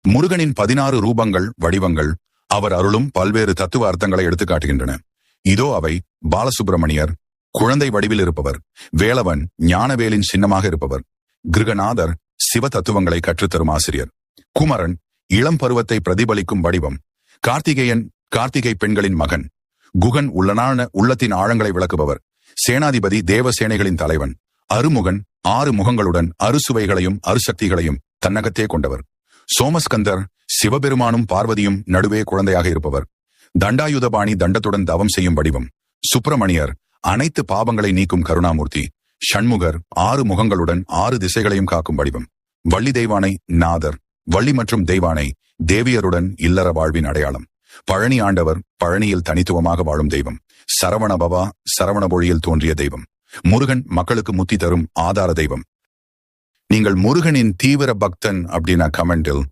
முருகனின் 16 ரூபங்கள் வடிவங்கள் அவர் அருளும் பல்வேறு தத்துவ அர்த்தங்களை எடுத்துக் காட்டுகின்றன. இதோ அவை: பாலசுப்பிரமணியர், குழந்தை வடிவில் இருப்பவர்; வேலவன், ஞானவேலின் சின்னமாக இருப்பவர்; கிருகநாதர், சிவ தத்துவங்களை கற்றுத்தரும் ஆசிரியர்; குமரன், இளம் பருவத்தை பிரதிபலிக்கும் வடிவம்; கார்த்திகேயன், கார்த்திகை பெண்களின் மகன்; குகன், உள்ளத்தின் ஆழங்களை விளக்குபவர்; சேனாதிபதி, தேவசேனைகளின் தலைவன்; அருமுகன், 6 முகங்களுடன் அறுசுவைகளையும் அருசக்திகளையும் தன்னகத்தே கொண்டவர்; சோமஸ்கந்தர், சிவபெருமானும் பார்வதியும் நடுவே குழந்தையாக இருப்பவர்; தண்டாயுதபாணி, தண்டத்துடன் தவம் செய்யும் வடிவம்; சுப்பிரமணியர், அனைத்து பாவங்களை நீக்கும் கருணாமூர்த்தி; ஷண்முகர், 6 முகங்களுடன் 6 திசைகளையும் காக்கும் வடிவம்; வள்ளி தெய்வானை, நாதர், வள்ளி மற்றும் தெய்வானை, தேவியருடன் இல்லற வாழ்வின் அடையாளம்; பழனி ஆண்டவர், பழனியில் தனித்துவமாக வாழும் தெய்வம்; சரவணபவா, சரவணபொழியில் தோன்றிய தெய்வம்; முருகன், மக்களுக்கு முத்தி தரும் ஆதார தெய்வம். நீங்கள் முருகனின் தீவிர பக்தன் அப்படின்னா கமெண்டில்